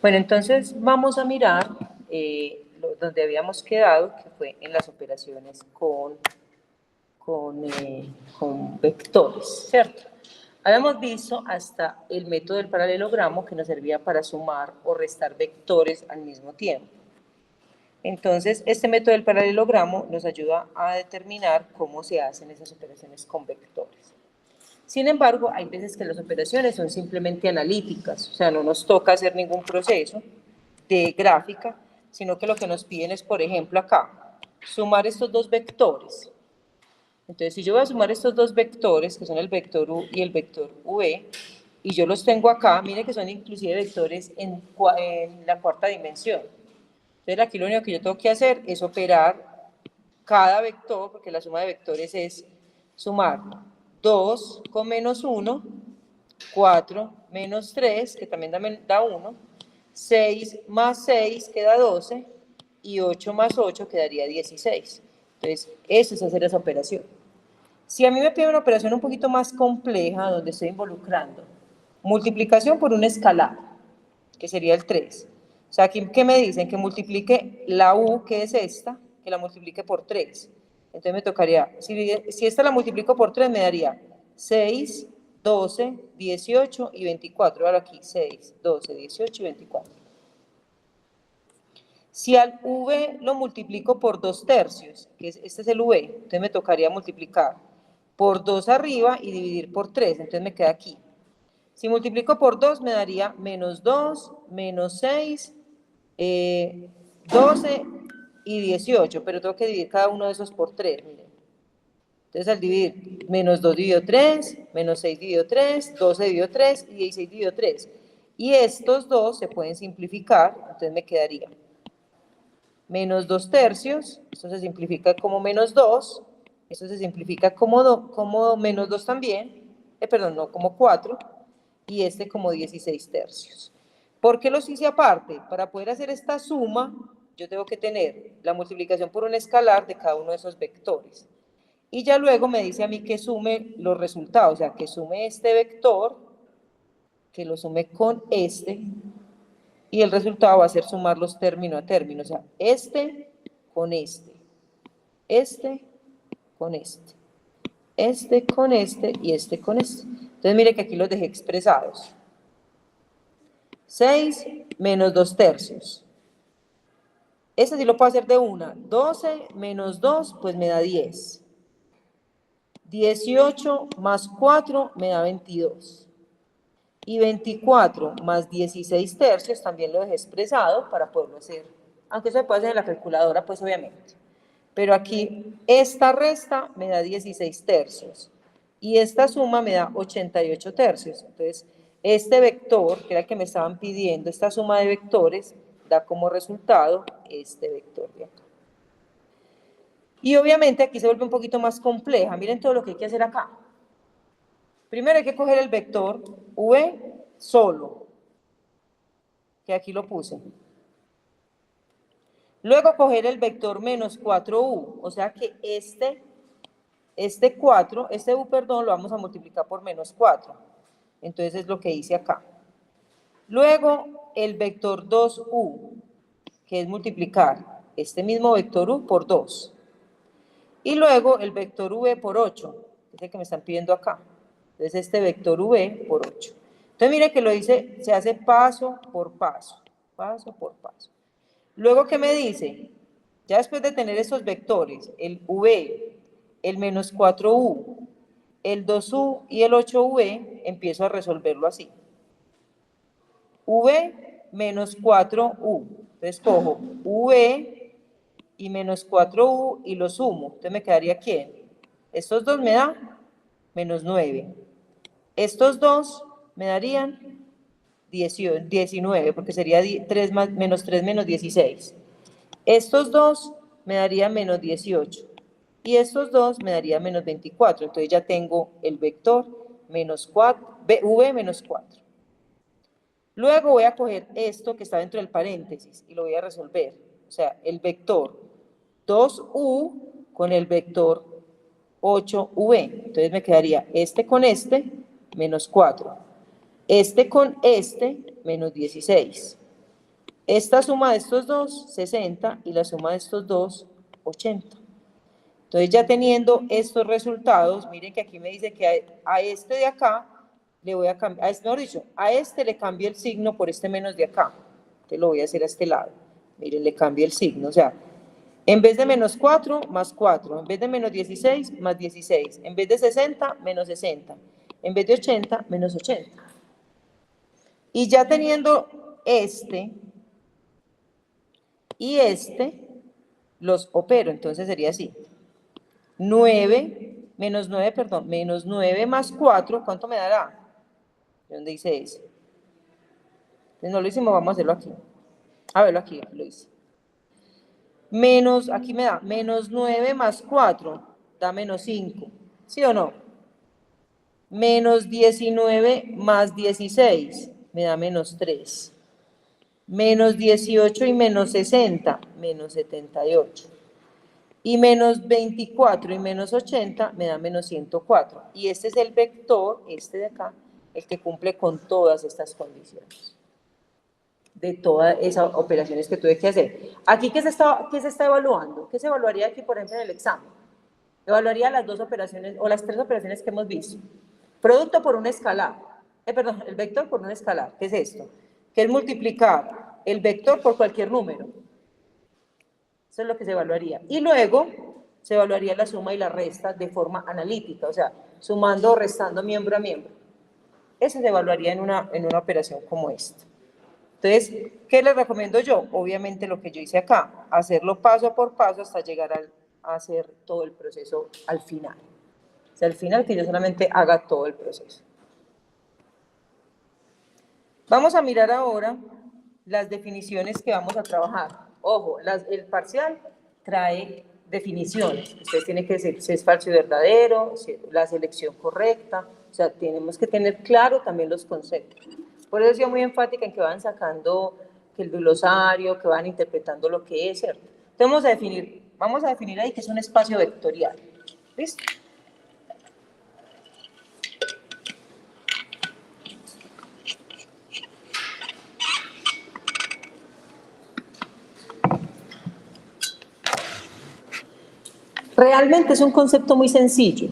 Bueno, entonces vamos a mirar donde habíamos quedado, que fue en las operaciones con vectores, ¿cierto? Habíamos visto hasta el método del paralelogramo que nos servía para sumar o restar vectores al mismo tiempo. Entonces, este método del paralelogramo nos ayuda a determinar cómo se hacen esas operaciones con vectores. Sin embargo, hay veces que las operaciones son simplemente analíticas, o sea, no nos toca hacer ningún proceso de gráfica, sino que lo que nos piden es, por ejemplo, acá, sumar estos dos vectores. Entonces, si yo voy a sumar estos dos vectores, que son el vector U y el vector V, y yo los tengo acá, miren que son inclusive vectores en la cuarta dimensión. Entonces, aquí lo único que yo tengo que hacer es operar cada vector, porque la suma de vectores es sumar 2 con menos 1, 4 menos 3, que también da 1, 6 más 6 queda 12, y 8 más 8 quedaría 16. Entonces, eso es hacer esa operación. Si a mí me pide una operación un poquito más compleja, donde estoy involucrando multiplicación por un escalar, que sería el 3. O sea, aquí, ¿qué me dicen? Que multiplique la U, que es esta, que la multiplique por 3. Entonces me tocaría, si esta la multiplico por 3, me daría 6, 12, 18 y 24. Ahora aquí, 6, 12, 18 y 24. Si al V lo multiplico por 2 tercios, que este es el V, entonces me tocaría multiplicar por 2 arriba y dividir por 3, entonces me queda aquí. Si multiplico por 2 me daría menos 2, menos 6, 12 y 18, pero tengo que dividir cada uno de esos por 3, miren. Entonces al dividir, menos 2 dividido 3, menos 6 dividido 3, 12 dividido 3 y 16 dividido 3. Y estos dos se pueden simplificar, entonces me quedaría menos 2 tercios, esto se simplifica como menos 2, esto se simplifica como menos 2 también, perdón, no, como 4, y este como 16 tercios. ¿Por qué los hice aparte? Para poder hacer esta suma, yo tengo que tener la multiplicación por un escalar de cada uno de esos vectores. Y ya luego me dice a mí que sume los resultados, o sea, que sume este vector, que lo sume con este, y el resultado va a ser sumarlos término a término, o sea, este con este, este con este, este con este y este con este. Entonces mire que aquí los dejé expresados. 6 menos 2 tercios. Este sí lo puedo hacer de una. 12 menos 2, pues me da 10. 18 más 4 me da 22. Y 24 más 16 tercios también lo dejé expresado para poderlo hacer. Aunque eso se puede hacer en la calculadora, pues obviamente. Pero aquí esta resta me da 16 tercios. Y esta suma me da 88 tercios. Entonces, este vector, que era el que me estaban pidiendo, esta suma de vectores, da como resultado este vector de acá. Y obviamente aquí se vuelve un poquito más compleja. Miren todo lo que hay que hacer acá. Primero hay que coger el vector V solo, que aquí lo puse. Luego coger el vector menos 4U, o sea que este U, perdón, lo vamos a multiplicar por menos 4. Entonces es lo que hice acá. Luego el vector 2U, que es multiplicar este mismo vector U por 2. Y luego el vector V por 8, que es el que me están pidiendo acá. Entonces este vector V por 8. Entonces mire que lo dice, se hace paso por paso, paso por paso. Luego, ¿qué me dice? Ya después de tener esos vectores, el V, el menos 4U, el 2U y el 8V, empiezo a resolverlo así. V menos 4U. Entonces cojo V y menos 4U y lo sumo. Entonces me quedaría ¿quién? Estos dos me dan menos 9. Estos dos me darían 19, porque sería 3 menos 3 menos 16. Estos dos me darían menos 18. Y estos dos me darían menos 24. Entonces ya tengo el vector menos 4, V menos 4. Luego voy a coger esto que está dentro del paréntesis y lo voy a resolver. O sea, el vector 2U con el vector 8V. Entonces me quedaría este con este, menos 4. Este con este, menos 16. Esta suma de estos dos, 60, y la suma de estos dos, 80. Entonces, ya teniendo estos resultados, miren que aquí me dice que a este de acá le voy a cambiar, mejor dicho, a este le cambio el signo por este menos de acá. Entonces, lo voy a hacer a este lado. Miren, le cambio el signo, o sea, en vez de menos 4, más 4. En vez de menos 16, más 16. En vez de 60, menos 60. En vez de 80, menos 80. Y ya teniendo este y este, los opero. Entonces sería así. 9, menos 9, perdón, menos 9 más 4, ¿cuánto me dará? ¿Dónde dice eso? Entonces no lo hicimos, vamos a hacerlo aquí. A verlo aquí, lo hice. Menos, aquí me da, menos 9 más 4, da menos 5. ¿Sí o no? Menos 19 más 16, me da menos 3. Menos 18 y menos 60, menos 78. Y menos 24 y menos 80 me da menos 104. Y este es el vector, este de acá, el que cumple con todas estas condiciones. De todas esas operaciones que tuve que hacer. Aquí, ¿qué se está evaluando? ¿Qué se evaluaría aquí, por ejemplo, en el examen? Evaluaría las dos operaciones, o las tres operaciones que hemos visto. Producto por un escalar. Perdón, el vector por un escalar. ¿Qué es esto? Que es multiplicar el vector por cualquier número. Eso es lo que se evaluaría. Y luego se evaluaría la suma y la resta de forma analítica, o sea, sumando o restando miembro a miembro. Eso se evaluaría en una operación como esta. Entonces, ¿qué les recomiendo yo? Obviamente lo que yo hice acá, hacerlo paso por paso hasta llegar a hacer todo el proceso al final. O sea, al final que yo solamente haga todo el proceso. Vamos a mirar ahora las definiciones que vamos a trabajar. Ojo, el parcial trae definiciones. Ustedes tienen que decir si es falso y verdadero, si la selección correcta. O sea, tenemos que tener claro también los conceptos. Por eso soy muy enfática en que van sacando que el glosario, que van interpretando lo que es, ¿cierto? Entonces vamos a definir ahí que es un espacio vectorial. ¿Listo? Realmente es un concepto muy sencillo.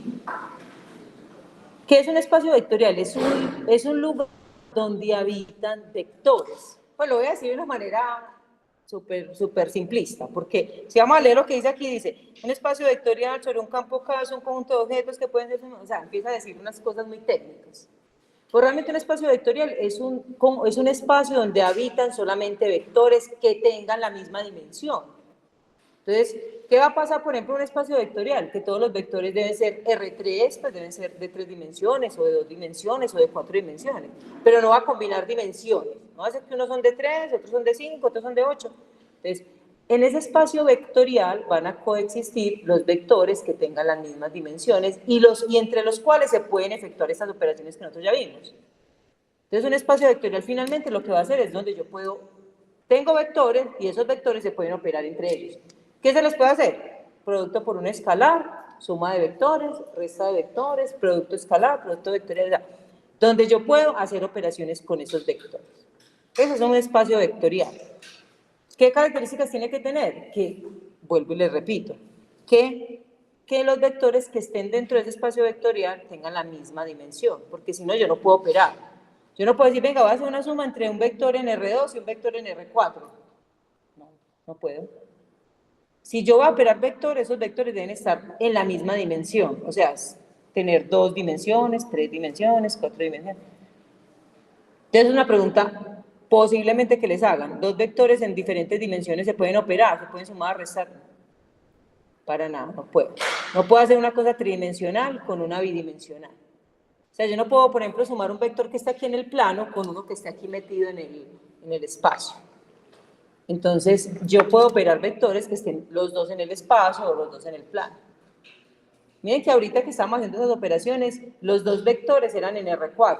¿Qué es un espacio vectorial? Es un lugar donde habitan vectores. Pues lo voy a decir de una manera súper simplista, porque si vamos a leer lo que dice aquí, dice, un espacio vectorial sobre un campo K es un conjunto de objetos que pueden ser, o sea, empieza a decir unas cosas muy técnicas. Pues realmente un espacio vectorial es un espacio donde habitan solamente vectores que tengan la misma dimensión. Entonces, ¿qué va a pasar, por ejemplo, en un espacio vectorial? Que todos los vectores deben ser R3, pues deben ser de 3 dimensiones, o de 2 dimensiones, o de 4 dimensiones, pero no va a combinar dimensiones, no va a ser que unos son de 3, otros son de 5, otros son de 8. Entonces, en ese espacio vectorial van a coexistir los vectores que tengan las mismas dimensiones y entre los cuales se pueden efectuar estas operaciones que nosotros ya vimos. Entonces, un espacio vectorial finalmente lo que va a hacer es donde yo tengo vectores y esos vectores se pueden operar entre ellos. ¿Qué se les puede hacer? Producto por un escalar, suma de vectores, resta de vectores, producto escalar, producto vectorial, donde yo puedo hacer operaciones con esos vectores. Eso es un espacio vectorial. ¿Qué características tiene que tener? Que, vuelvo y les repito, que los vectores que estén dentro de ese espacio vectorial tengan la misma dimensión, porque si no yo no puedo operar. Yo no puedo decir, venga, voy a hacer una suma entre un vector en R2 y un vector en R4. No puedo. Si yo voy a operar vectores, esos vectores deben estar en la misma dimensión, o sea, tener 2 dimensiones, 3 dimensiones, 4 dimensiones. Entonces, una pregunta posiblemente que les hagan, 2 vectores en diferentes dimensiones se pueden operar, se pueden sumar, restar. Para nada, no puedo. No puedo hacer una cosa tridimensional con una bidimensional. O sea, yo no puedo, por ejemplo, sumar un vector que está aquí en el plano con uno que está aquí metido en el espacio. Entonces, yo puedo operar vectores que estén los dos en el espacio o los dos en el plano. Miren que ahorita que estamos haciendo esas operaciones, los 2 vectores eran en R4.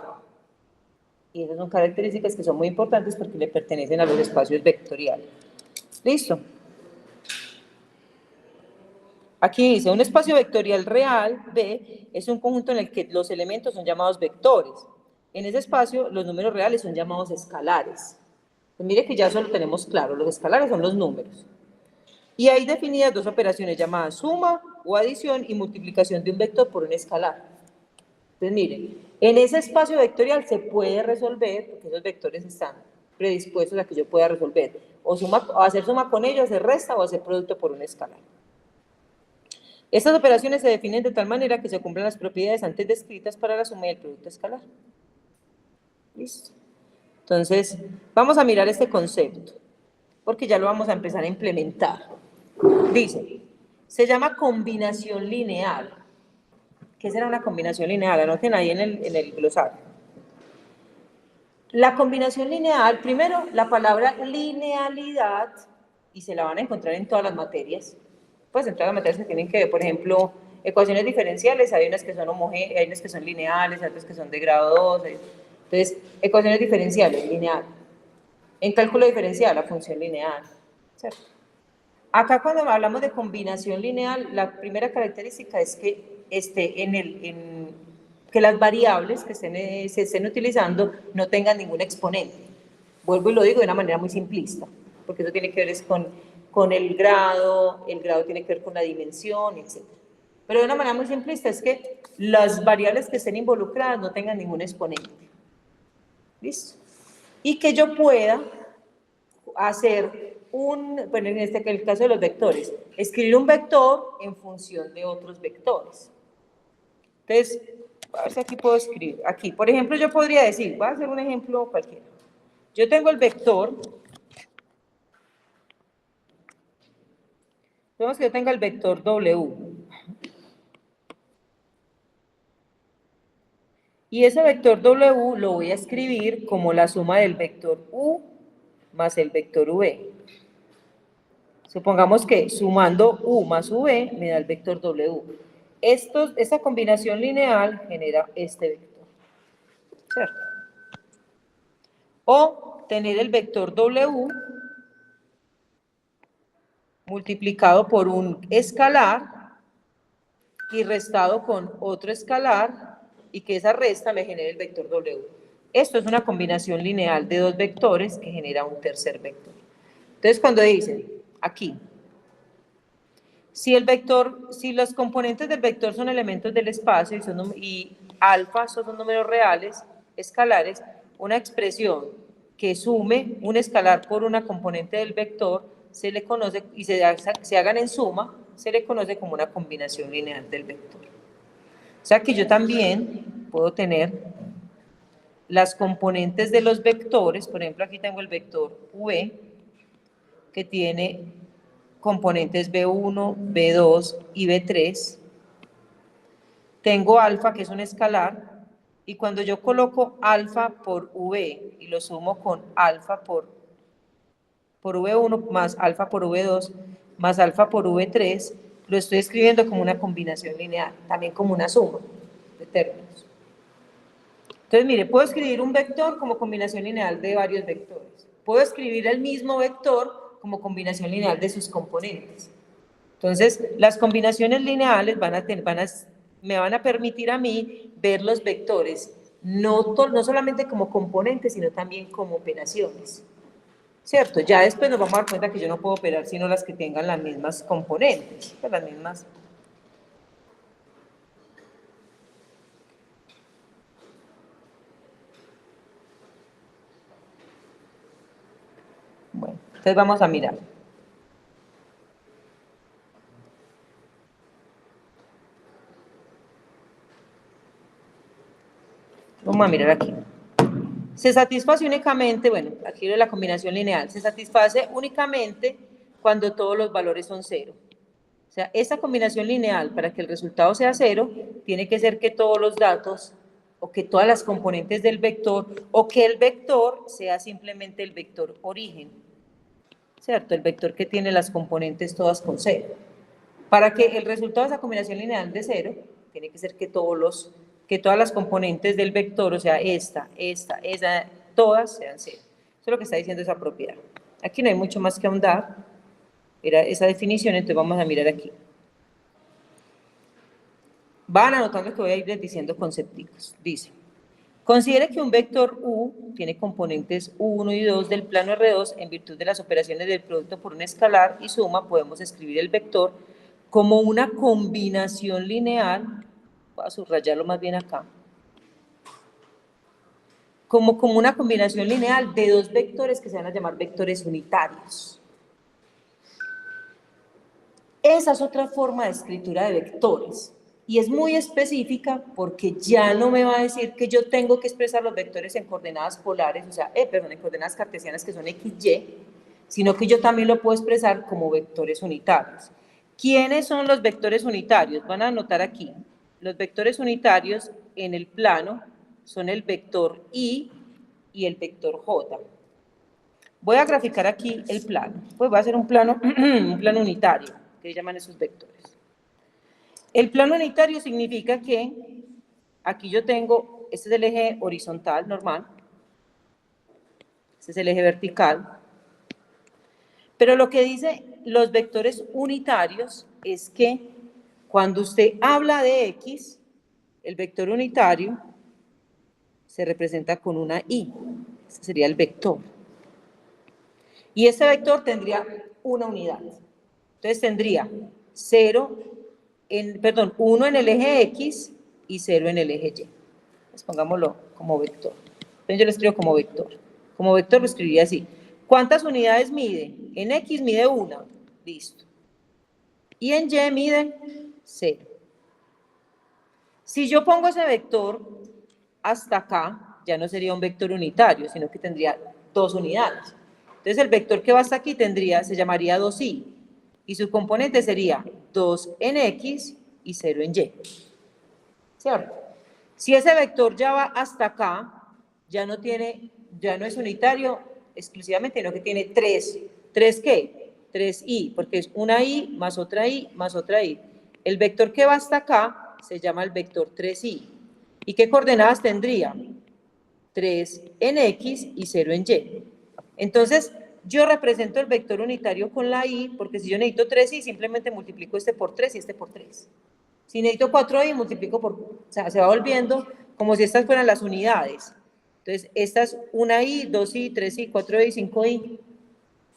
Y esas son características que son muy importantes porque le pertenecen a los espacios vectoriales. ¿Listo? Aquí dice, un espacio vectorial real, B, es un conjunto en el que los elementos son llamados vectores. En ese espacio, los números reales son llamados escalares. Pues mire que ya eso lo tenemos claro, los escalares son los números. Y hay definidas dos operaciones llamadas suma o adición y multiplicación de un vector por un escalar. Entonces, miren, en ese espacio vectorial se puede resolver, porque esos vectores están predispuestos a que yo pueda resolver, o hacer suma con ellos, hacer resta o hacer producto por un escalar. Estas operaciones se definen de tal manera que se cumplen las propiedades antes descritas para la suma y el producto escalar. ¿Listo? Entonces, vamos a mirar este concepto, porque ya lo vamos a empezar a implementar. Dice, se llama combinación lineal. ¿Qué será una combinación lineal? Anoten ahí en el glosario. La combinación lineal, primero, la palabra linealidad, y se la van a encontrar en todas las materias. Pues en todas las materias se tienen que ver, por ejemplo, ecuaciones diferenciales, hay unas que son homogéneas, hay unas que son lineales, hay otras que son de grado 2. Entonces, ecuaciones diferenciales, lineal. En cálculo diferencial, la función lineal. ¿Cierto? Acá cuando hablamos de combinación lineal, la primera característica es que que las variables que se estén utilizando no tengan ningún exponente. Vuelvo y lo digo de una manera muy simplista, porque eso tiene que ver con el grado tiene que ver con la dimensión, etc. Pero de una manera muy simplista es que las variables que estén involucradas no tengan ningún exponente. ¿Listo? Y que yo pueda hacer bueno, en el caso de los vectores, escribir un vector en función de otros vectores. Entonces, a ver si aquí puedo escribir. Aquí, por ejemplo, yo podría decir, voy a hacer un ejemplo cualquiera. Yo tengo el vector, digamos que yo tenga el vector W. Y ese vector W lo voy a escribir como la suma del vector U más el vector V. Supongamos que sumando U más V me da el vector W. Esta combinación lineal genera este vector. ¿Cierto? O tener el vector W multiplicado por un escalar y restado con otro escalar y que esa resta me genere el vector W. Esto es una combinación lineal de dos vectores que genera un tercer vector. Entonces, cuando dicen aquí, si los componentes del vector son elementos del espacio y alfa son números reales, escalares, una expresión que sume un escalar por una componente del vector se le conoce, y se hagan en suma, se le conoce como una combinación lineal del vector. O sea que yo también puedo tener las componentes de los vectores, por ejemplo, aquí tengo el vector V, que tiene componentes B1, B2 y B3. Tengo alfa, que es un escalar, y cuando yo coloco alfa por V y lo sumo con alfa por V1 más alfa por V2 más alfa por V3, lo estoy escribiendo como una combinación lineal, también como una suma de términos. Entonces, mire, puedo escribir un vector como combinación lineal de varios vectores. Puedo escribir el mismo vector como combinación lineal de sus componentes. Entonces, las combinaciones lineales me van a permitir a mí ver los vectores, no solamente como componentes, sino también como operaciones. ¿Cierto? Ya después nos vamos a dar cuenta que yo no puedo operar sino las que tengan las mismas componentes, las mismas. Bueno, entonces vamos a mirar. Vamos a mirar aquí. Se satisface únicamente, bueno, aquí de la combinación lineal, se satisface únicamente cuando todos los valores son cero. O sea, esta combinación lineal, para que el resultado sea cero, tiene que ser que todos los datos, o que todas las componentes del vector, o que el vector sea simplemente el vector origen, ¿cierto? El vector que tiene las componentes todas con cero. Para que el resultado de esa combinación lineal de cero, tiene que ser que todas las componentes del vector, o sea, esa, todas sean cero. Eso es lo que está diciendo esa propiedad. Aquí no hay mucho más que ahondar, era esa definición, entonces vamos a mirar aquí. Van anotando que voy a ir diciendo conceptos. Dice, Considere que un vector U tiene componentes U1 y 2 del plano R2 en virtud de las operaciones del producto por un escalar y suma. Podemos escribir el vector como una combinación lineal, voy a subrayarlo más bien acá, como una combinación lineal de dos vectores que se van a llamar vectores unitarios. Esa es otra forma de escritura de vectores. Y es muy específica porque ya no me va a decir que yo tengo que expresar los vectores en coordenadas polares, o sea, en coordenadas cartesianas que son x, y, sino que yo también lo puedo expresar como vectores unitarios. ¿Quiénes son los vectores unitarios? Van a anotar aquí. Los vectores unitarios en el plano son el vector y el vector j. Voy a graficar aquí el plano. Pues voy a hacer un plano unitario, que llaman esos vectores. El plano unitario significa que aquí yo tengo, este es el eje horizontal normal, este es el eje vertical, pero lo que dice los vectores unitarios es que cuando usted habla de X, el vector unitario se representa con una Y, este sería el vector. Y este vector tendría una unidad. Entonces tendría 1 en el eje X y 0 en el eje Y. Pues pongámoslo como vector. Entonces yo lo escribo como vector. Como vector lo escribiría así. ¿Cuántas unidades mide? En X mide 1. Listo. Y en Y mide 0. Si yo pongo ese vector hasta acá, ya no sería un vector unitario, sino que tendría dos unidades. Entonces el vector que va hasta aquí se llamaría 2i, y su componente sería 2 en X y 0 en Y. ¿Cierto? Si ese vector ya va hasta acá, ya no es unitario exclusivamente, sino que tiene tres. ¿Tres qué? 3i, porque es una i más otra i más otra i. El vector que va hasta acá se llama el vector 3i. ¿Y qué coordenadas tendría? 3 en X y 0 en Y. Entonces, yo represento el vector unitario con la i, porque si yo necesito 3i, simplemente multiplico este por 3 y este por 3. Si necesito 4i, multiplico por... O sea, se va volviendo como si estas fueran las unidades. Entonces, estas 1i, 2i, 3i, 4i, 5i.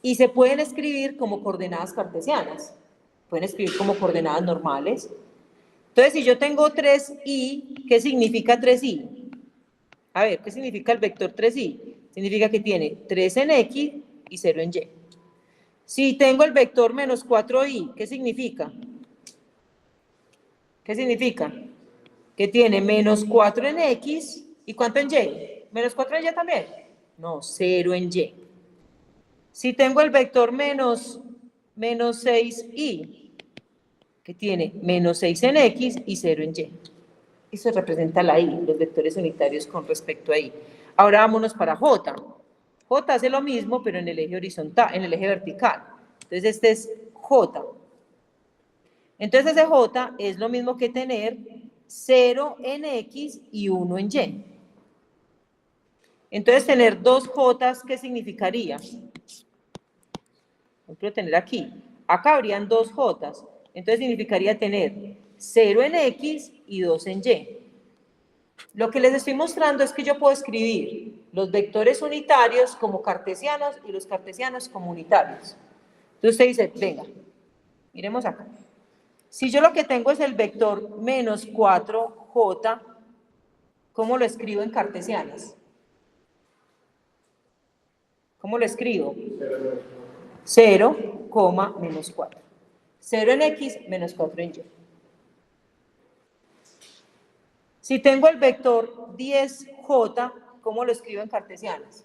Y se pueden escribir como coordenadas cartesianas. Pueden escribir como coordenadas normales. Entonces, si yo tengo 3i, ¿qué significa 3i? A ver, ¿qué significa el vector 3i? Significa que tiene 3 en X y 0 en Y. Si tengo el vector menos 4i, ¿qué significa? ¿Qué significa? Que tiene menos 4 en X y ¿cuánto en Y? ¿Menos 4 en Y también? No, 0 en Y. Si tengo el vector menos 6i, que tiene menos 6 en X y 0 en Y. Eso representa la Y, los vectores unitarios con respecto a Y. Ahora vámonos para J. J hace lo mismo, pero en el eje horizontal, en el eje vertical. Entonces este es J. Entonces ese J es lo mismo que tener 0 en X y 1 en Y. Entonces tener dos J's, ¿qué significaría? Por ejemplo, tener aquí. Acá habrían dos J's. Entonces significaría tener 0 en X y 2 en Y. Lo que les estoy mostrando es que yo puedo escribir los vectores unitarios como cartesianos y los cartesianos como unitarios. Entonces usted dice, venga, miremos acá. Si yo lo que tengo es el vector menos 4j, ¿cómo lo escribo en cartesianas? ¿Cómo lo escribo? 0, menos 4. 0 en X, menos 4 en Y. Si tengo el vector 10j, ¿cómo lo escribo en cartesianas?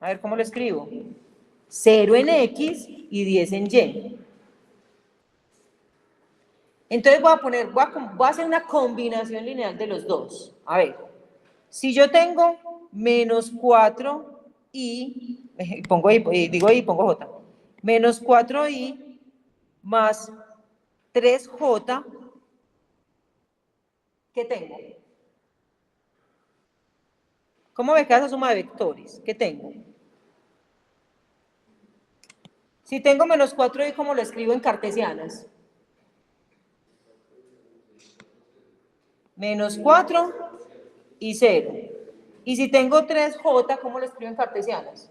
A ver, ¿cómo lo escribo? 0 en X y 10 en Y. Entonces voy a hacer una combinación lineal de los dos. A ver, si yo tengo menos 4i, pongo i, digo i, pongo j, menos 4i más 3j, ¿qué tengo? ¿Cómo me queda esa suma de vectores? ¿Qué tengo? Si tengo menos 4i, ¿cómo lo escribo en cartesianas? menos 4 y 0. Y si tengo 3J, ¿cómo lo escribo en cartesianas?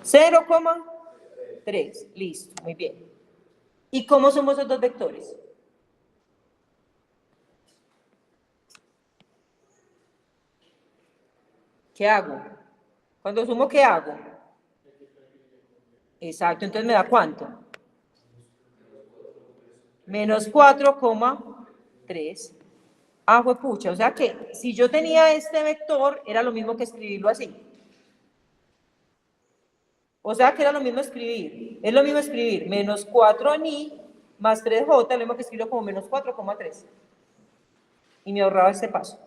0,3. Listo, muy bien. ¿Y cómo somos esos dos vectores? ¿Qué hago? Cuando sumo, ¿qué hago? Exacto, entonces me da ¿cuánto? Menos 4,3. Ah, pucha, o sea que si yo tenía este vector, era lo mismo que escribirlo así. O sea que era lo mismo escribir. Es lo mismo escribir menos 4 ni más 3J, lo mismo que escribirlo como menos 4,3. Y me ahorraba este paso.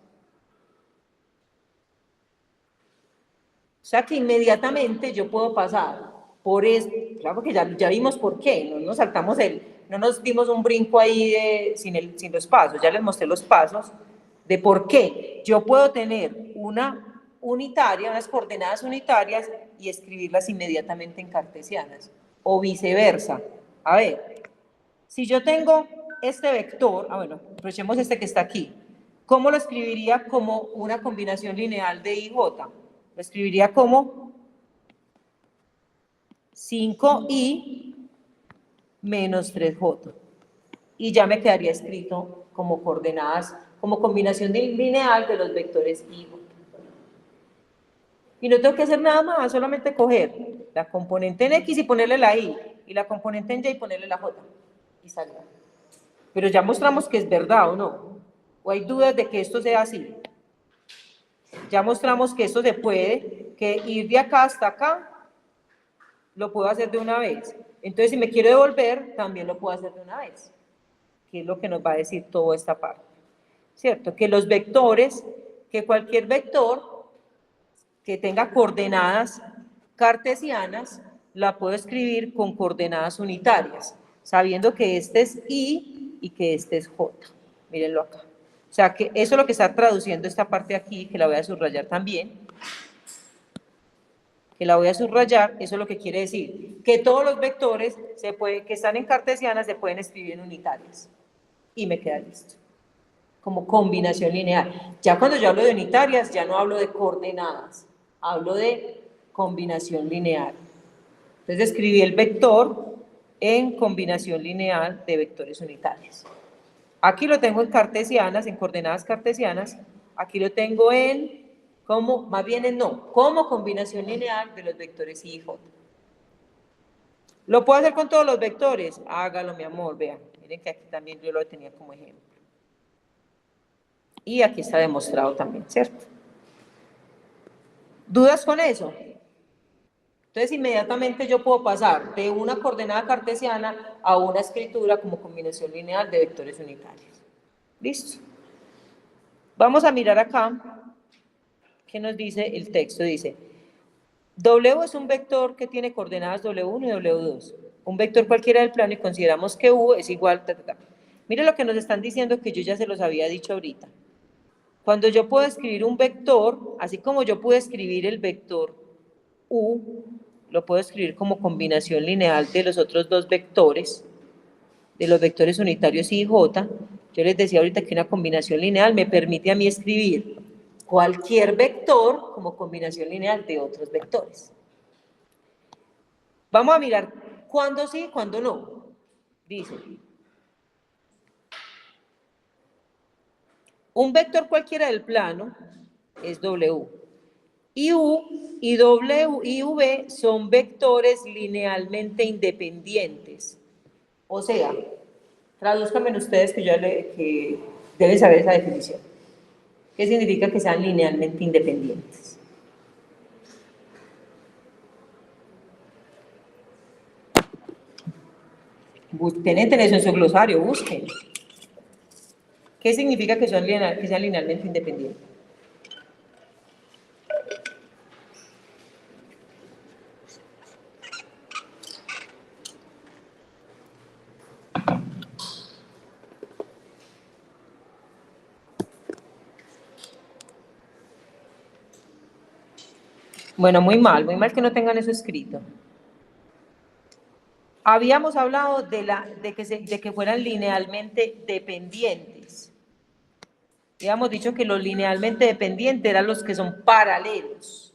O sea que inmediatamente yo puedo pasar por esto. Claro que ya vimos por qué. No nos saltamos no nos dimos un brinco ahí sin los pasos. Ya les mostré los pasos de por qué. Yo puedo tener una unitaria, unas coordenadas unitarias y escribirlas inmediatamente en cartesianas. O viceversa. A ver, si yo tengo este vector, bueno, aprovechemos este que está aquí. ¿Cómo lo escribiría como una combinación lineal de I y J? Lo escribiría como 5i menos 3j. Y ya me quedaría escrito como coordenadas, como combinación lineal de los vectores i y j. Y no tengo que hacer nada más, solamente coger la componente en x y ponerle la i, y la componente en y y ponerle la j. Y saldrá. Pero ya mostramos que es verdad o no. O hay dudas de que esto sea así. Ya mostramos que esto se puede, que ir de acá hasta acá lo puedo hacer de una vez. Entonces, si me quiero devolver, también lo puedo hacer de una vez, que es lo que nos va a decir toda esta parte. ¿Cierto? Que los vectores, que cualquier vector que tenga coordenadas cartesianas, la puedo escribir con coordenadas unitarias, sabiendo que este es I y que este es J. Mírenlo acá. O sea, que eso es lo que está traduciendo esta parte aquí, que la voy a subrayar también. Que la voy a subrayar, eso es lo que quiere decir, que todos los vectores que están en cartesianas se pueden escribir en unitarias. Y me queda listo. Como combinación lineal. Ya cuando yo hablo de unitarias, ya no hablo de coordenadas, hablo de combinación lineal. Entonces escribí el vector en combinación lineal de vectores unitarios. Aquí lo tengo en cartesianas, en coordenadas cartesianas. Aquí lo tengo más bien como combinación lineal de los vectores I y J. ¿Lo puedo hacer con todos los vectores? Hágalo, mi amor, vean. Miren que aquí también yo lo tenía como ejemplo. Y aquí está demostrado también, ¿cierto? ¿Dudas con eso? Entonces, inmediatamente yo puedo pasar de una coordenada cartesiana a una escritura como combinación lineal de vectores unitarios. ¿Listo? Vamos a mirar acá qué nos dice el texto. Dice, W es un vector que tiene coordenadas W1 y W2. Un vector cualquiera del plano y consideramos que U es igual, Mire lo que nos están diciendo que yo ya se los había dicho ahorita. Cuando yo puedo escribir un vector, así como yo puedo escribir el vector U, lo puedo escribir como combinación lineal de los otros dos vectores, de los vectores unitarios I y J. Yo les decía ahorita que una combinación lineal me permite a mí escribir cualquier vector como combinación lineal de otros vectores. Vamos a mirar cuándo sí y cuándo no. Dice, un vector cualquiera del plano es W. Y U y W y V son vectores linealmente independientes. O sea, tradúzcanme ustedes que deben saber esa definición. ¿Qué significa que sean linealmente independientes? Tienen eso en su glosario, busquen. ¿Qué significa que sean linealmente independientes? Bueno, muy mal que no tengan eso escrito. Habíamos hablado de que fueran linealmente dependientes. Habíamos dicho que los linealmente dependientes eran los que son paralelos,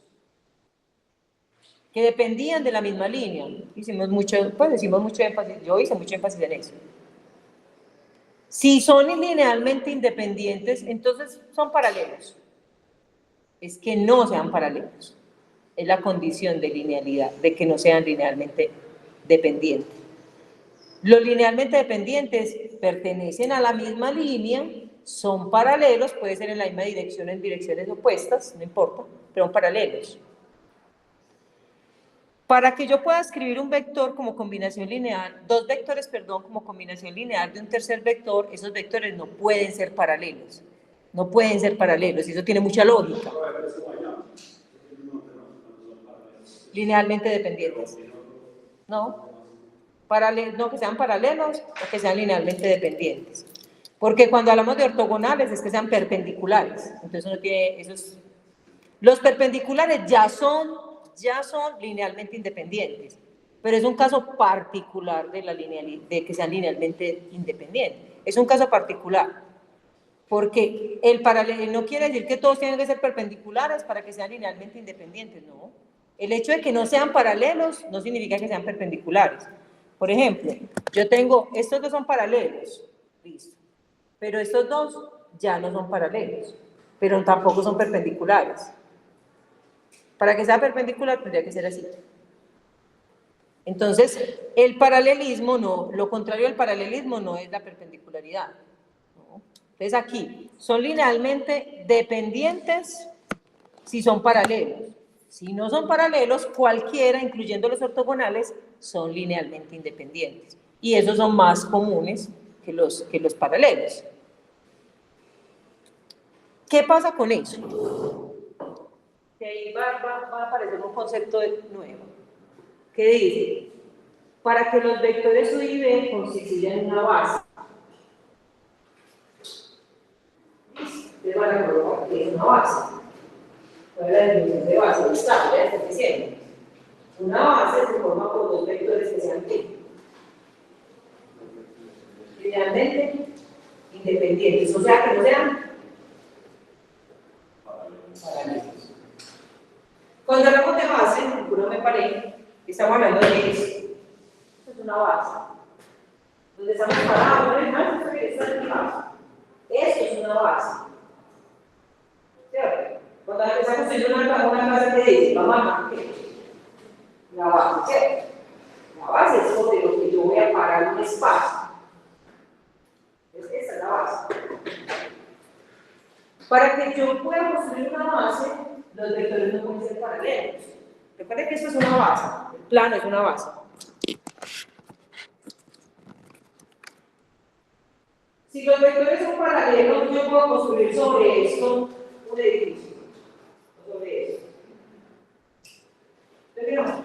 que dependían de la misma línea. Decimos mucho énfasis, yo hice mucho énfasis en eso. Si son linealmente independientes, entonces son paralelos. Es que no sean paralelos. Es la condición de linealidad, de que no sean linealmente dependientes. Los linealmente dependientes pertenecen a la misma línea, son paralelos, puede ser en la misma dirección, en direcciones opuestas, no importa, pero son paralelos. Para que yo pueda escribir un vector como combinación lineal, dos vectores, perdón, como combinación lineal de un tercer vector, esos vectores no pueden ser paralelos. No pueden ser paralelos, y eso tiene mucha lógica. Linealmente dependientes. No, no que sean paralelos o que sean linealmente dependientes. Porque cuando hablamos de ortogonales es que sean perpendiculares. Entonces uno tiene esos. Los perpendiculares ya son linealmente independientes, pero es un caso particular de que sean linealmente independientes. Es un caso particular, porque el paralelo no quiere decir que todos tienen que ser perpendiculares para que sean linealmente independientes, no. El hecho de que no sean paralelos no significa que sean perpendiculares. Por ejemplo, yo tengo, estos dos son paralelos, listo, pero estos dos ya no son paralelos, pero tampoco son perpendiculares. Para que sea perpendicular tendría que ser así. Entonces, el paralelismo no, lo contrario del paralelismo no es la perpendicularidad. ¿No? Entonces aquí, son linealmente dependientes si son paralelos. Si no son paralelos, cualquiera, incluyendo los ortogonales, son linealmente independientes. Y esos son más comunes que los paralelos. ¿Qué pasa con eso? Que ahí va a aparecer un concepto nuevo, que dice, para que los vectores U y B constituyan una base, ustedes van a colocar que es una base. ¿Cuál es la definición de base? Está, ya está diciendo. Una base se forma por dos vectores que sean linealmente independientes, o sea que no sean paralelos. Cuando hablamos de base, no me paré, estamos hablando de eso. Esto es una base. Donde estamos parados, ¿no? Esta es una base. Esto es una base. ¿Cierto? Cuando empezamos a hacer una casa que dice, mamá, ¿qué? La base, ¿cierto? La base es sobre lo que yo voy a parar un espacio. Esa es la base. Para que yo pueda construir una base, los vectores no pueden ser paralelos. Recuerden que esto es una base, el plano es una base. Si los vectores son paralelos, yo puedo construir sobre esto un edificio. Sobre esto. ¿Entendieron?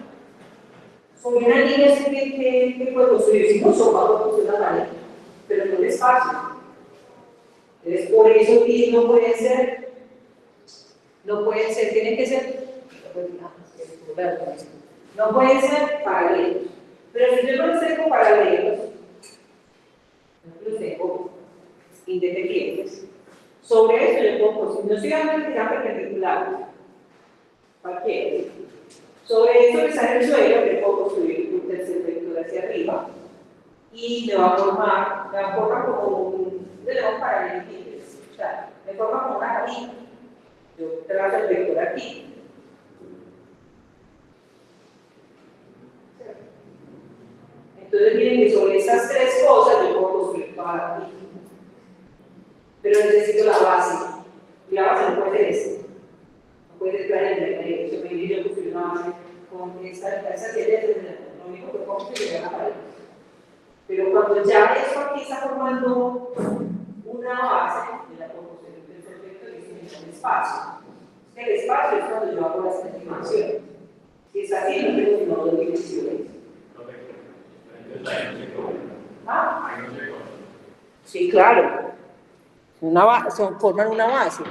Sobre una línea que puedo construir, si no son puedo construir una pared, pero no es fácil. Entonces, por eso no pueden ser, tienen que ser, no pueden ser paralelos. Pero si yo no los tengo paralelos, no los tengo independientes, sobre eso yo puedo construir, no estoy hablando de que sean perpendiculares, cualquiera. Sobre esto que está en el suelo, yo puedo construir un tercer vector hacia arriba y me va a formar como un paralelepípedo, o sea, me forma como una cabina. Yo trazo el vector aquí. Entonces miren que sobre estas tres cosas yo puedo construir para aquí. Pero necesito la base. Y la base no puede ser esta. No puede ser la dirección. Yo construir una base con esa serie, lo único que puedo construir es la pared. Pero cuando ya esto aquí está formando una base, yo la puedo construir un tercer vector y es un espacio. El espacio es cuando yo hago las estimaciones. Si es así, no tengo sino dos dimensiones. ¿Ah? Sí, claro. Forman una base.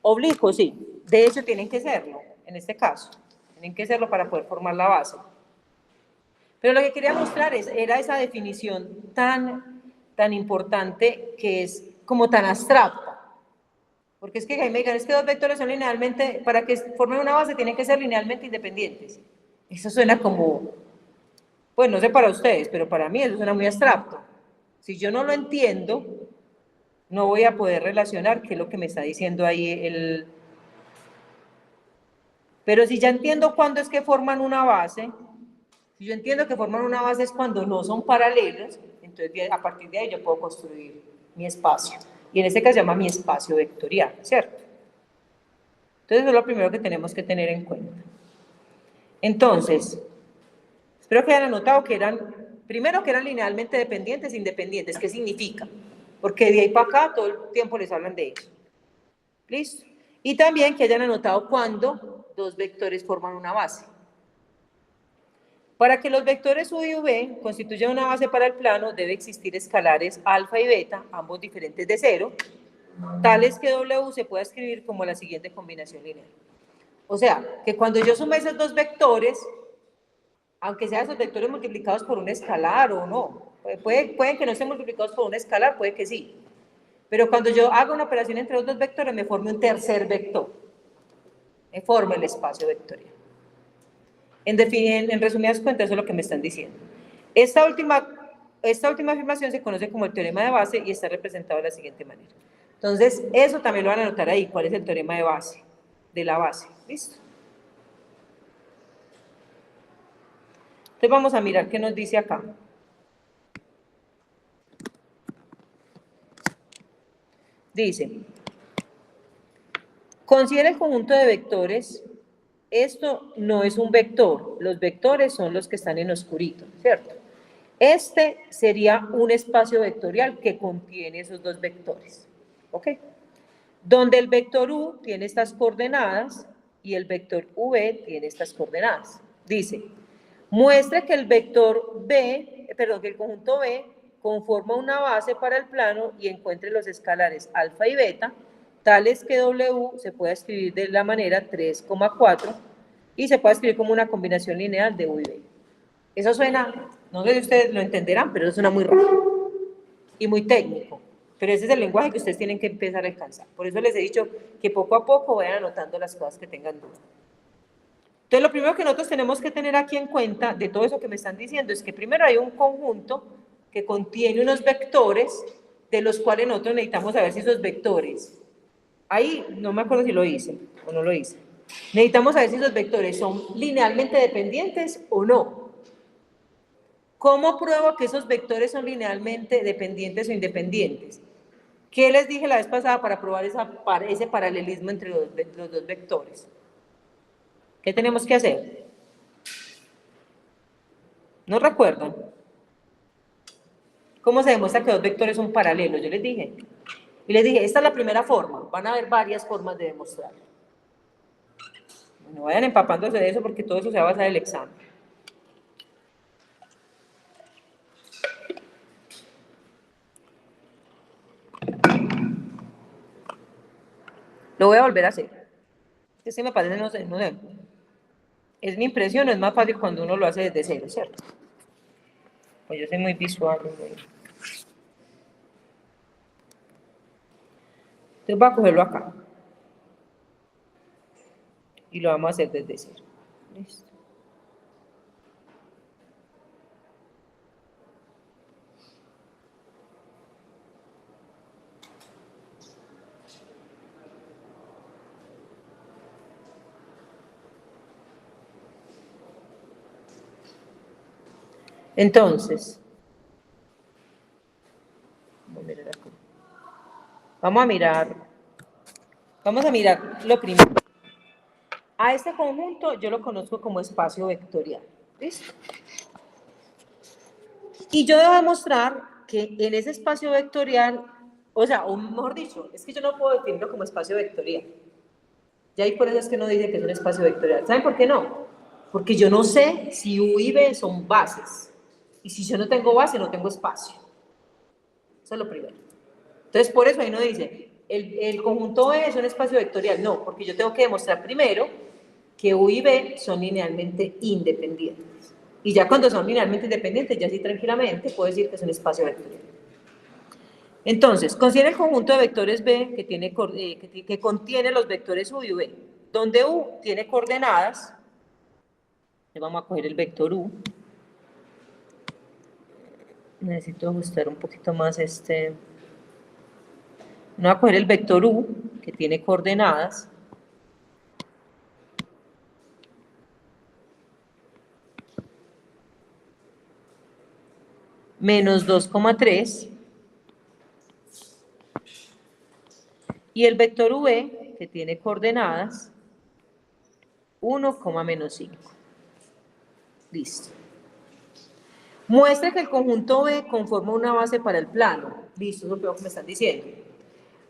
Oblicuos, sí. De hecho, tienen que serlo, en este caso. Tienen que serlo para poder formar la base. Pero lo que quería mostrar era esa definición tan importante que es como tan abstracta. Porque es que me digan, es que dos vectores son linealmente, para que formen una base tienen que ser linealmente independientes. Eso suena como, pues no sé para ustedes, pero para mí eso suena muy abstracto. Si yo no lo entiendo, no voy a poder relacionar qué es lo que me está diciendo ahí el... Pero si ya entiendo cuándo es que forman una base, si yo entiendo que forman una base es cuando no son paralelos, entonces a partir de ahí yo puedo construir mi espacio. Y en este caso se llama mi espacio vectorial, ¿cierto? Entonces eso es lo primero que tenemos que tener en cuenta. Entonces, espero que hayan notado que primero que eran linealmente dependientes e independientes. ¿Qué significa? Porque de ahí para acá todo el tiempo les hablan de eso. ¿Listo? Y también que hayan anotado cuando dos vectores forman una base. Para que los vectores u y v constituyan una base para el plano, debe existir escalares alfa y beta, ambos diferentes de cero, tales que w se pueda escribir como la siguiente combinación lineal. O sea, que cuando yo sume esos dos vectores, aunque sean esos vectores multiplicados por un escalar o no, pueden que no estén multiplicados por un escalar, puede que sí, pero cuando yo hago una operación entre los dos vectores, me forme un tercer vector, me forma el espacio vectorial. En resumidas cuentas, eso es lo que me están diciendo. Esta última afirmación se conoce como el teorema de base y está representado de la siguiente manera. Entonces, eso también lo van a anotar ahí, cuál es el teorema de base, de la base. ¿Listo? Entonces vamos a mirar qué nos dice acá. Dice, considera el conjunto de vectores. Esto no es un vector, los vectores son los que están en oscurito, ¿cierto? Este sería un espacio vectorial que contiene esos dos vectores, ¿ok? Donde el vector u tiene estas coordenadas y el vector v tiene estas coordenadas. Dice, muestre que el vector b, perdón, que el conjunto b conforma una base para el plano y encuentre los escalares alfa y beta, tales que w se puede escribir de la manera 3,4 y se puede escribir como una combinación lineal de u y b. Eso suena, no sé si ustedes lo entenderán, pero eso suena muy raro y muy técnico. Pero ese es el lenguaje que ustedes tienen que empezar a alcanzar. Por eso les he dicho que poco a poco vayan anotando las cosas que tengan duda. Entonces, lo primero que nosotros tenemos que tener aquí en cuenta de todo eso que me están diciendo es que primero hay un conjunto que contiene unos vectores de los cuales nosotros necesitamos saber si esos vectores, ahí no me acuerdo si lo hice o no lo hice, necesitamos saber si esos vectores son linealmente dependientes o no. ¿Cómo pruebo que esos vectores son linealmente dependientes o independientes? ¿Qué les dije la vez pasada para probar ese paralelismo entre los dos vectores? ¿Qué tenemos que hacer? ¿No recuerdan? ¿Cómo se demuestra que dos vectores son paralelos? Yo les dije. Y les dije, esta es la primera forma. Van a haber varias formas de demostrarlo. No vayan empapándose de eso porque todo eso se va a basar en el examen. Lo voy a volver a hacer. Es que me parece, no sé. Es mi impresión, es más fácil cuando uno lo hace desde cero, ¿cierto? Pues yo soy muy visual. Entonces voy a cogerlo acá. Y lo vamos a hacer desde cero. Listo. Entonces, vamos a mirar lo primero. A este conjunto yo lo conozco como espacio vectorial. ¿Listo? Y yo debo demostrar que en ese espacio vectorial, o mejor dicho, es que yo no puedo definirlo como espacio vectorial. Y ahí por eso es que no dice que es un espacio vectorial. ¿Saben por qué no? Porque yo no sé si u y b son bases. Y si yo no tengo base, no tengo espacio. Eso es lo primero. Entonces, por eso ahí no dice, el conjunto B es un espacio vectorial. No, porque yo tengo que demostrar primero que u y b son linealmente independientes. Y ya cuando son linealmente independientes, ya sí tranquilamente puedo decir que es un espacio vectorial. Entonces, considera el conjunto de vectores B que contiene los vectores U y V, donde U tiene coordenadas. Vamos a coger el vector U. Necesito ajustar un poquito más este. No voy a coger el vector U, que tiene coordenadas. Menos 2,3. Y el vector V, que tiene coordenadas 1, menos 5. Listo. Muestra que el conjunto B conforma una base para el plano. Listo, eso es lo que me están diciendo.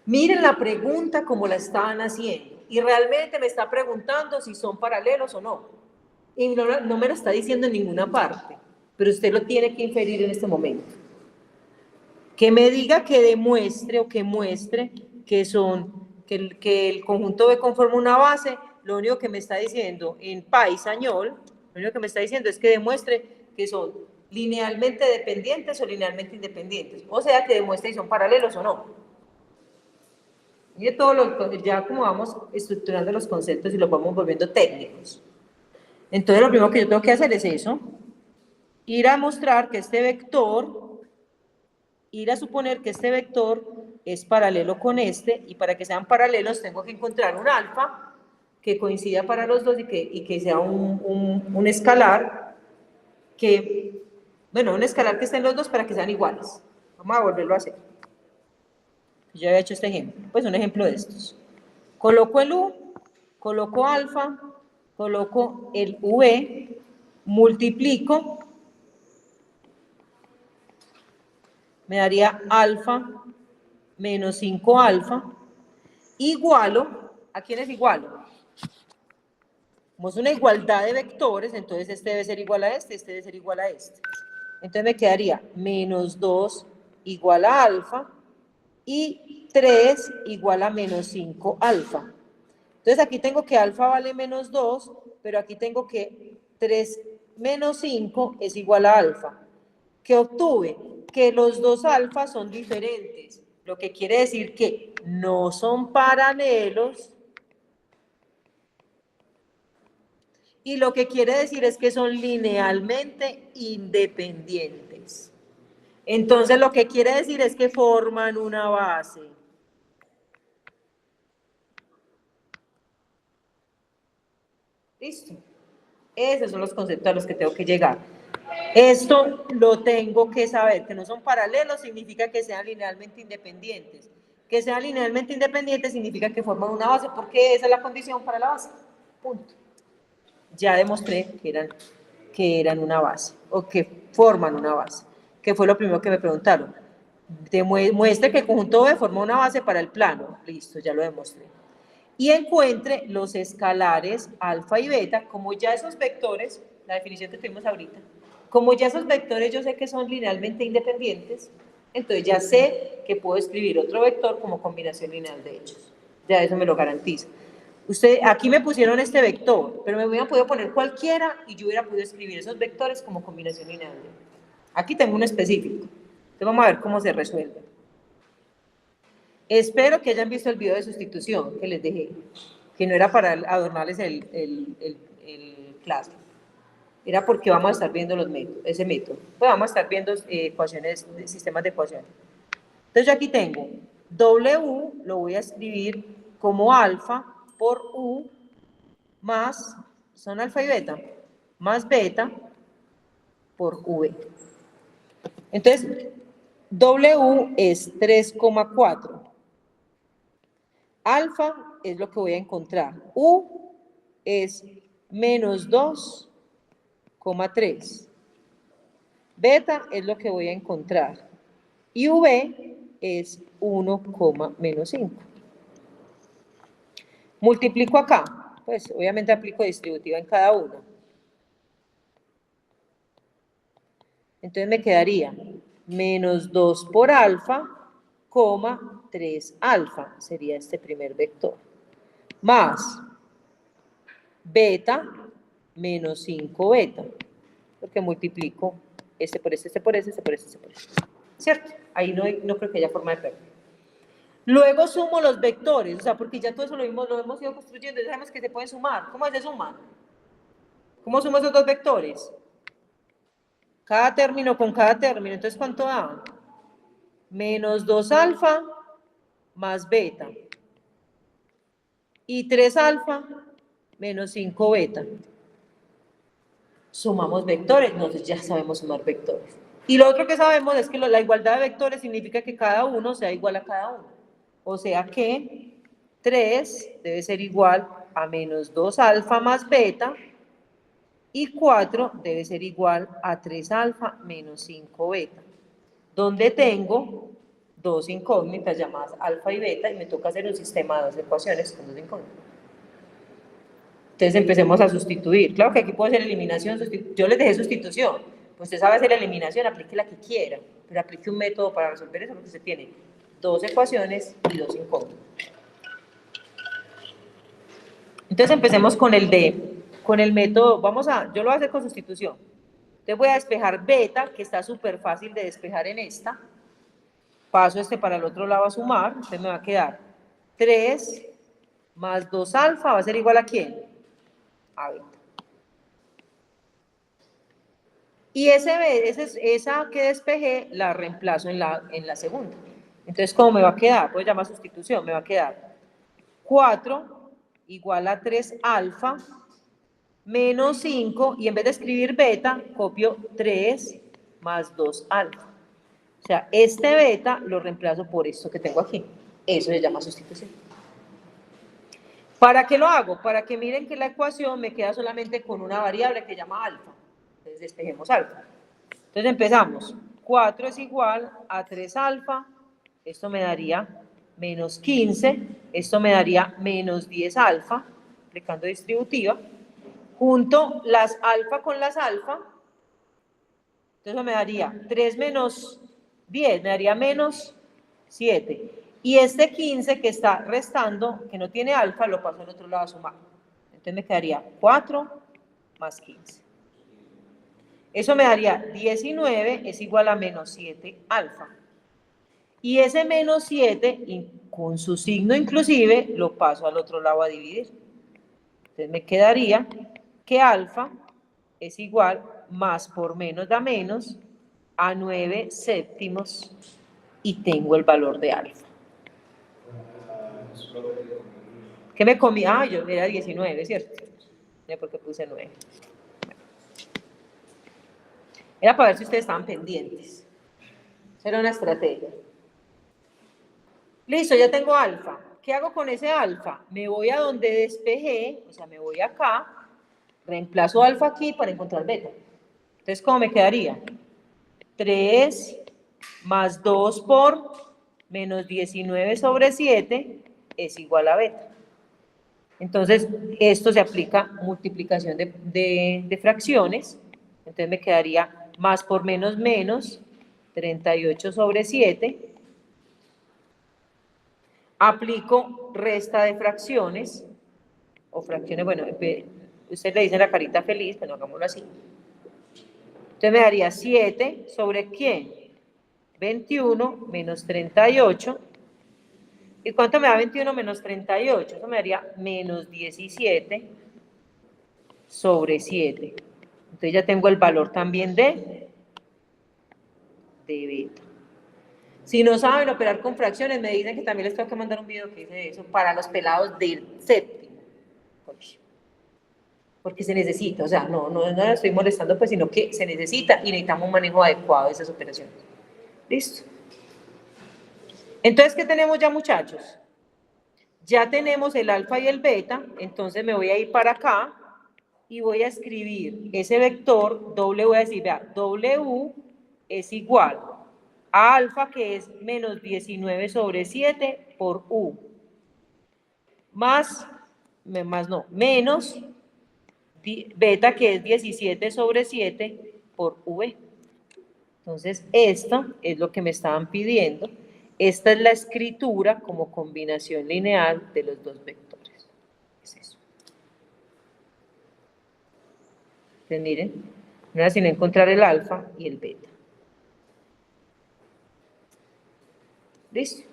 Miren la pregunta como la estaban haciendo. Y realmente me está preguntando si son paralelos o no. Y no me lo está diciendo en ninguna parte. Pero usted lo tiene que inferir en este momento. Que me diga que demuestre o que muestre que el conjunto B conforma una base, lo único que me está diciendo en paisañol, lo único que me está diciendo es que demuestre que son linealmente dependientes o linealmente independientes, o sea, que demuestre si son paralelos o no. Mire ya como vamos estructurando los conceptos y los vamos volviendo técnicos. Entonces lo primero que yo tengo que hacer es eso, ir a mostrar que este vector, ir a suponer que este vector es paralelo con este, y para que sean paralelos tengo que encontrar un alfa que coincida para los dos y que sea un escalar un escalar que esté en los dos para que sean iguales. Vamos a volverlo a hacer. Yo había hecho este ejemplo, pues un ejemplo de estos. Coloco el U, coloco alfa, coloco el V, multiplico, me daría alfa menos 5 alfa, igualo, ¿a quién es igualo? Como es una igualdad de vectores, entonces este debe ser igual a este debe ser igual a este. Entonces me quedaría menos 2 igual a alfa y 3 igual a menos 5 alfa. Entonces aquí tengo que alfa vale menos 2, pero aquí tengo que 3 menos 5 es igual a alfa. ¿Qué obtuve? Que los dos alfas son diferentes, lo que quiere decir que no son paralelos, y lo que quiere decir es que son linealmente independientes. Entonces lo que quiere decir es que forman una base. Listo. Esos son los conceptos a los que tengo que llegar. Esto lo tengo que saber, que no son paralelos significa que sean linealmente independientes. Que sean linealmente independientes significa que forman una base, porque esa es la condición para la base. Punto. Ya demostré que eran una base, o que forman una base, que fue lo primero que me preguntaron. Demuestre que el conjunto B forma una base para el plano. Listo, ya lo demostré. Y encuentre los escalares alfa y beta, como ya esos vectores, la definición que tuvimos ahorita, como ya esos vectores yo sé que son linealmente independientes, entonces ya sé que puedo escribir otro vector como combinación lineal de hechos. Ya eso me lo garantiza. Aquí me pusieron este vector, pero me hubieran podido poner cualquiera y yo hubiera podido escribir esos vectores como combinación lineal de hechos. Aquí tengo un específico. Entonces vamos a ver cómo se resuelve. Espero que hayan visto el video de sustitución que les dejé, que no era para adornarles el clase, era porque vamos a estar viendo ese método. Pues vamos a estar viendo ecuaciones, sistemas de ecuaciones. Entonces yo aquí tengo W, lo voy a escribir como alfa por U más, son alfa y beta, más beta por V. Entonces, W es 3,4. Alfa es lo que voy a encontrar. U es menos 2,3. Beta es lo que voy a encontrar. Y V es 1, menos 5. Multiplico acá. Pues obviamente aplico distributiva en cada uno. Entonces me quedaría menos 2 por alfa, 3 alfa. Sería este primer vector. Más beta menos 5 beta. porque multiplico este por este, este por este, este por este, este por este. ¿Cierto? Ahí no creo que haya forma de perder. Luego sumo los vectores, o sea, porque ya todo eso lo hemos ido construyendo, ya sabemos que se pueden sumar. ¿Cómo se suma? ¿Cómo sumo esos dos vectores? Cada término con cada término, entonces ¿cuánto da? Menos 2 alfa más beta. Y 3 alfa menos 5 beta. Sumamos vectores, entonces ya sabemos sumar vectores. Y lo otro que sabemos es que la igualdad de vectores significa que cada uno sea igual a cada uno. O sea que 3 debe ser igual a menos 2 alfa más beta y 4 debe ser igual a 3 alfa menos 5 beta. Donde tengo dos incógnitas llamadas alfa y beta y me toca hacer un sistema de dos ecuaciones con dos incógnitas. Entonces empecemos a sustituir. Claro que aquí puedo hacer eliminación, yo les dejé sustitución. Pues usted sabe hacer la eliminación, aplique la que quiera, pero aplique un método para resolver eso porque usted tiene dos ecuaciones y dos incógnitas. Entonces empecemos con el método, yo lo voy a hacer con sustitución. Entonces voy a despejar beta, que está súper fácil de despejar en esta. Paso para el otro lado a sumar, entonces me va a quedar 3 más 2 alfa va a ser igual a ¿quién? A beta. Y esa que despejé la reemplazo en la segunda. Entonces, ¿cómo me va a quedar? Voy a llamar sustitución, me va a quedar 4 igual a 3 alfa menos 5, y en vez de escribir beta, copio 3 más 2 alfa. O sea, este beta lo reemplazo por esto que tengo aquí. Eso se llama sustitución. ¿Para qué lo hago? Para que miren que la ecuación me queda solamente con una variable que se llama alfa. Entonces despejemos alfa. Entonces empezamos. 4 es igual a 3 alfa. Esto me daría menos 15. Esto me daría menos 10 alfa, aplicando distributiva. Junto las alfa con las alfa. Entonces me daría 3 menos 10, me daría menos 7. Y este 15 que está restando, que no tiene alfa, lo paso al otro lado a sumar. Entonces me quedaría 4 más 15. Eso me daría 19 es igual a menos 7 alfa. Y ese menos 7, con su signo inclusive, lo paso al otro lado a dividir. Entonces me quedaría que alfa es igual, más por menos da menos, a 9 séptimos, y tengo el valor de alfa. ¿Qué me comí? Yo era 19, ¿cierto? Porque puse 9. Era para ver si ustedes estaban pendientes. Era una estrategia. Listo, ya tengo alfa. ¿Qué hago con ese alfa? Me voy a donde despejé, o sea, me voy acá, reemplazo alfa aquí para encontrar beta. Entonces, ¿cómo me quedaría? 3 más 2 por menos 19 sobre 7 es igual a beta. Entonces, esto se aplica multiplicación de fracciones. Entonces me quedaría más por menos menos, 38 sobre 7. Aplico resta de fracciones, o fracciones, bueno, usted le dice la carita feliz, pero hagámoslo así. Entonces me daría 7 sobre ¿quién? 21 menos 38. ¿Y cuánto me da 21 menos 38? Eso me daría menos 17 sobre 7. Entonces ya tengo el valor también de beta. Si no saben operar con fracciones, me dicen que también les tengo que mandar un video que dice eso para los pelados del séptimo. Porque se necesita, o sea, no la estoy molestando, pues, sino que se necesita y necesitamos un manejo adecuado de esas operaciones. ¿Listo? Entonces, ¿qué tenemos ya, muchachos? Ya tenemos el alfa y el beta, entonces me voy a ir para acá y voy a escribir ese vector, voy a decir, vea, W es igual a alfa, que es menos 19 sobre 7 por U, menos beta, que es 17 sobre 7 por V. Entonces, esto es lo que me estaban pidiendo. Esta es la escritura como combinación lineal de los dos vectores. Es eso. Entonces, miren, No era sino encontrar el alfa y el beta. ¿Listo?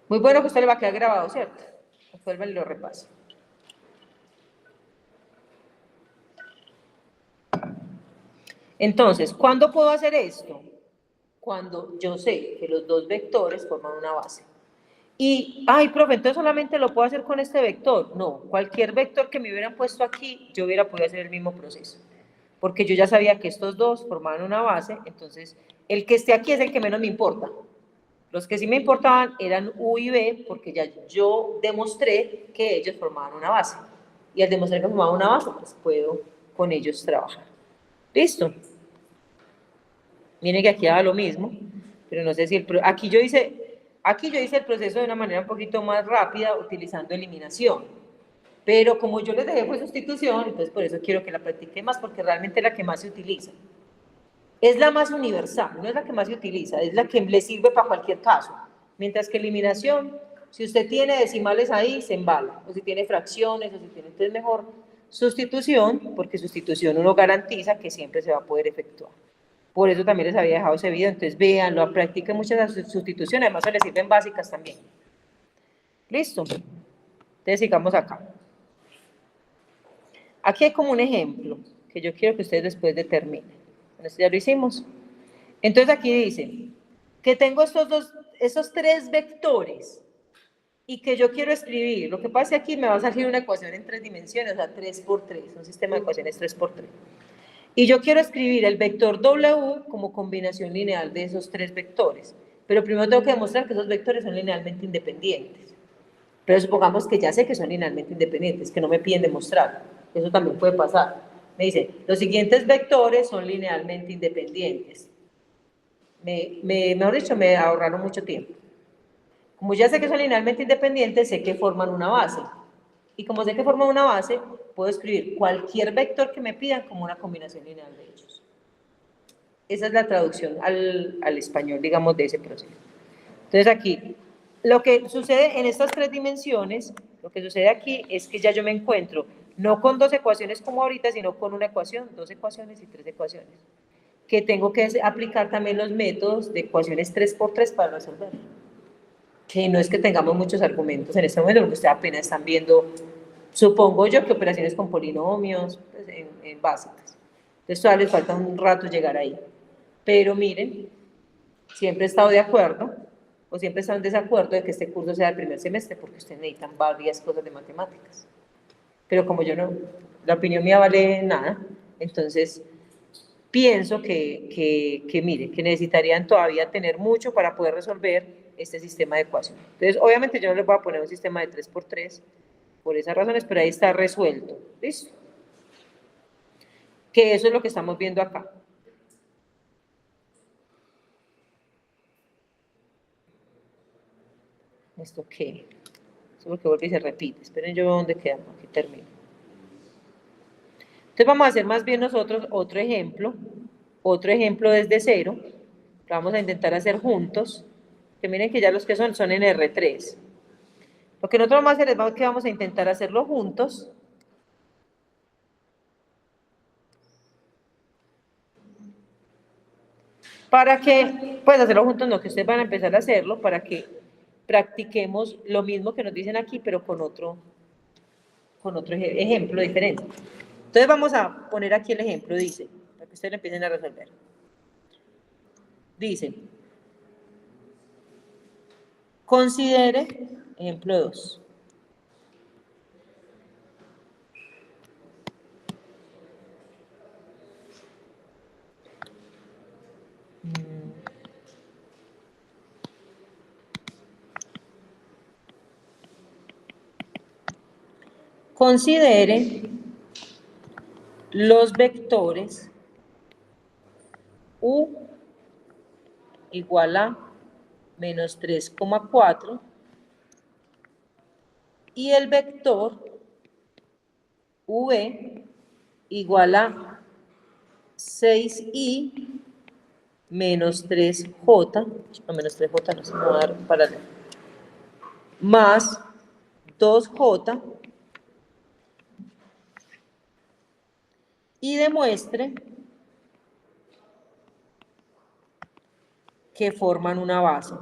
Muy bueno que usted le va a quedar grabado, ¿cierto? Vuelva y lo repasa. Entonces, ¿cuándo puedo hacer esto? Cuando yo sé que los dos vectores forman una base. Y, ay, profe, entonces solamente lo puedo hacer con este vector. No, cualquier vector que me hubieran puesto aquí, yo hubiera podido hacer el mismo proceso. Porque yo ya sabía que estos dos formaban una base, entonces el que esté aquí es el que menos me importa. Los que sí me importaban eran U y B, porque ya yo demostré que ellos formaban una base. Y al demostrar que formaban una base, pues puedo con ellos trabajar. ¿Listo? Miren que aquí haga lo mismo, pero no sé si aquí yo hice el proceso de una manera un poquito más rápida utilizando eliminación. Pero como yo les dejé fue sustitución, entonces por eso quiero que la practique más, porque realmente es la que más se utiliza. Es la más universal, no es la que más se utiliza, es la que le sirve para cualquier caso. Mientras que eliminación, si usted tiene decimales ahí, se embala. O si tiene fracciones, o si tiene, entonces mejor sustitución, porque sustitución uno garantiza que siempre se va a poder efectuar. Por eso también les había dejado ese video, entonces véanlo, practiquen muchas sustituciones, además se les sirven básicas también. ¿Listo? Entonces sigamos acá. Aquí hay como un ejemplo que yo quiero que ustedes después determinen. Esto ya lo hicimos. Entonces aquí dice que tengo esos tres vectores y que yo quiero escribir. Lo que pasa es que aquí me va a salir una ecuación en 3 dimensiones, o sea, 3 por 3, un sistema de ecuaciones 3 por 3. Y yo quiero escribir el vector W como combinación lineal de esos tres vectores. Pero primero tengo que demostrar que esos vectores son linealmente independientes. Pero supongamos que ya sé que son linealmente independientes, que no me piden demostrar. Eso también puede pasar. Me dice, los siguientes vectores son linealmente independientes. Mejor dicho, me ahorraron mucho tiempo. Como ya sé que son linealmente independientes, sé que forman una base. Y como sé que forman una base, puedo escribir cualquier vector que me pidan como una combinación lineal de ellos. Esa es la traducción al español, digamos, de ese proceso. Entonces aquí, lo que sucede en estas 3 dimensiones, lo que sucede aquí es que ya yo me encuentro no con 2 ecuaciones como ahorita, sino con una ecuación, 2 ecuaciones y 3 ecuaciones. Que tengo que aplicar también los métodos de ecuaciones 3 por 3 para resolver. Que no es que tengamos muchos argumentos en este momento, porque ustedes apenas están viendo, supongo yo, que operaciones con polinomios, pues, en básicas. Entonces todavía les falta un rato llegar ahí. Pero miren, siempre he estado de acuerdo, o siempre he estado en desacuerdo de que este curso sea el primer semestre, porque ustedes necesitan varias cosas de matemáticas. Pero como yo no, la opinión mía vale nada, entonces pienso mire, que necesitarían todavía tener mucho para poder resolver este sistema de ecuaciones. Entonces, obviamente yo no les voy a poner un sistema de 3 por 3 por esas razones, pero ahí está resuelto. ¿Listo? Que eso es lo que estamos viendo acá. ¿Esto qué? Eso es lo que vuelve y se repite. Esperen, yo veo dónde quedamos. Aquí termino. Entonces vamos a hacer más bien nosotros otro ejemplo desde cero. Lo vamos a intentar hacer juntos. Que miren que ya los que son en R3. Lo que nosotros vamos a hacer es que vamos a intentar hacerlo juntos. Para que, pues hacerlo juntos, no, que ustedes van a empezar a hacerlo para que practiquemos lo mismo que nos dicen aquí, pero con otro ejemplo diferente. Entonces vamos a poner aquí el ejemplo, dice, para que ustedes lo empiecen a resolver. Dice, considere, ejemplo 2. Considere los vectores U igual a menos 3,4 y el vector V igual a 6i menos 3j, no, menos 3j no se me va a dar paralelo, más 2j y demuestre que forman una base.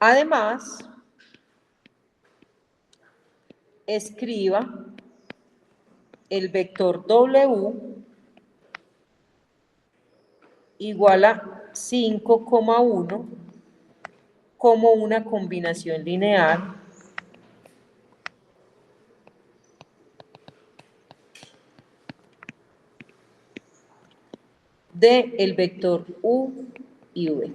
Además, escriba el vector W igual a 5,1 como una combinación lineal del vector U y V.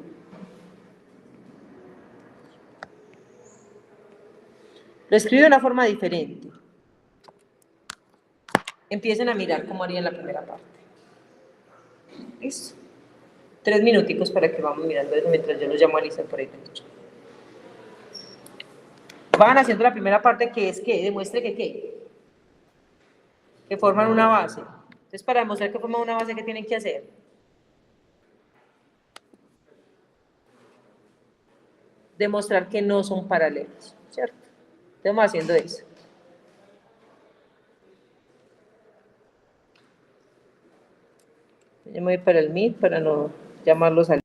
Lo escribo de una forma diferente. Empiecen a mirar cómo harían la primera parte. Listo. 3 minuticos para que vamos mirando eso mientras yo los llamo a Lisa por ahí dentro. Van haciendo la primera parte, que es que demuestre que forman una base. Entonces, para demostrar que forman una base, ¿qué tienen que hacer? Demostrar que no son paralelos, ¿cierto? Estamos haciendo eso. Yo me voy para el Meet para no llamarlos al